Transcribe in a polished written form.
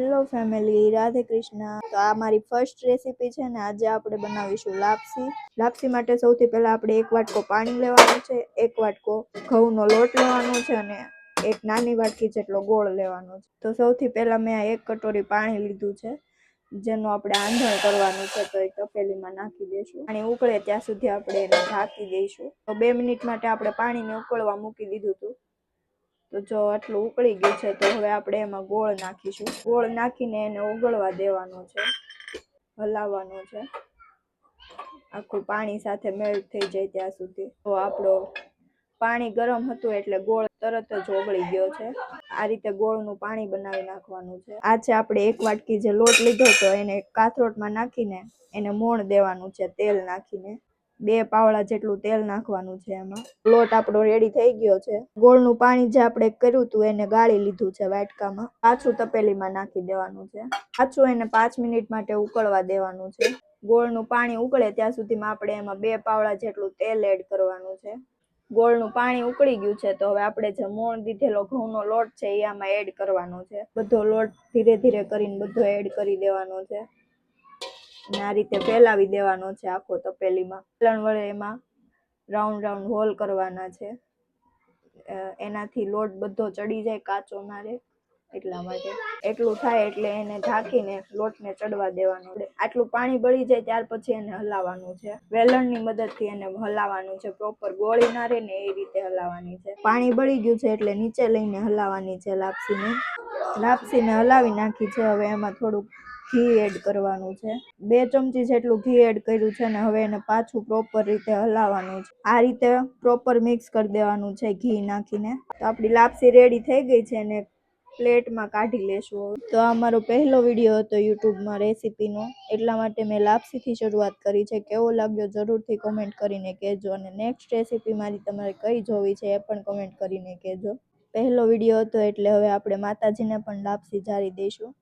Hello family, Radhe Krishna. તો આ મારી ફર્સ્ટ રેસીપી છે ને। આજે આપણે બનાવીશું લાપસી। લાપસી માટે સૌથી પહેલા આપણે એક વાટકો પાણી લેવાનું છે, એક વાટકો ઘઉંનો લોટ લેવાનો છે અને એક નાની વાટકી જેટલો ગોળ લેવાનો છે। તો સૌથી પહેલા મેં એક કટોરી પાણી લીધું છે, જેનું આપણે આંધણ કરવાનું છે। તો એ તપેલીમાં નાખી દઈશું। પાણી ઉકળે ત્યાં સુધી આપણે એને ઢાંકી દઈશું। તો 2 મિનિટ માટે આપણે પાણીને ઉકળવા મૂકી દીધું હતું। તો જો આટલું ઉકળી ગયું છે, તો હવે આપણે એમાં ગોળ નાખીશું। ગોળ નાખીને એને ઓગળવા દેવાનો છે, હલાવવાનો છે આખું પાણી સાથે મેલ્ટ થઈ જાય ત્યાં સુધી। તો આપણો પાણી ગરમ હતું એટલે ગોળ તરત જ ઓગળી ગયો છે। આ રીતે ગોળનું પાણી બનાવી નાખવાનું છે। આ છે આપણે એક વાટકી જે લોટ લીધો તો એને કાથરોટમાં નાખીને એને મોણ દેવાનું છે તેલ નાખીને। 2 પાવડા જેટલું તેલ નાખવાનું છે એમાં। લોટ આપણો રેડી થઈ ગયો છે। ગોળનું પાણી જે આપણે કર્યું હતું એને ગાળી લીધું છે વાટકામાં। પાછું તપેલીમાં નાખી દેવાનું છે। પાછું એને 5 મિનિટ માટે ઉકળવા દેવાનું છે। ગોળનું પાણી ઉકળે ત્યાં સુધીમાં આપણે એમાં 2 પાવડા જેટલું તેલ એડ કરવાનું છે। ગોળનું પાણી ઉકળી ગયું છે, તો હવે આપણે જે મોણ દીધેલો ઘઉંનો લોટ છે એ આમાં એડ કરવાનો છે। બધો લોટ ધીરે ધીરે કરીને બધો એડ કરી દેવાનો છે અને આ રીતે ફેલાવી દેવાનો છે આખો તપેલીમાં। વેલણ વડે એમાં રાઉન્ડ રાઉન્ડ હોલ કરવાના છે, એનાથી લોટ બધો ચડી જાય, કાચો ના રહે એટલા માટે। એટલું થાય એટલે એને ઢાંકીને લોટને ચડવા દેવાનો। આટલું પાણી બળી જાય ત્યાર પછી એને હલાવવાનું છે। વેલણની મદદથી એને હલાવવાનું છે, પ્રોપર ગોળી ના રહે ને એ રીતે હલાવવાની છે। પાણી બળી ગયું છે એટલે નીચે લઈને હલાવવાની છે લાપસીને। લાપસીને હલાવી નાખી છે। હવે એમાં થોડુંક ઘી એડ કરવાનું છે। 2 ચમચી જેટલું ઘી એડ કર્યું છે ને હવે એને પાછું પ્રોપર રીતે હલાવવાનું છે। આ રીતે પ્રોપર મિક્સ કરી દેવાનું છે ઘી નાખીને। તો આપણી લાપસી રેડી થઈ ગઈ છે ને પ્લેટમાં કાઢી લેશું। તો આ મારો પહેલો વિડીયો હતો યુટ્યુબમાં રેસીપીનો, એટલા માટે મેં લાપસીથી શરૂઆત કરી છે। કેવો લાગ્યો જરૂરથી કમેન્ટ કરીને કહેજો અને નેક્સ્ટ રેસીપી મારી તમારે કઈ જોવી છે એ પણ કમેન્ટ કરીને કહેજો। પહેલો વિડીયો હતો એટલે હવે આપણે માતાજીને પણ લાપસી જારી દઈશું।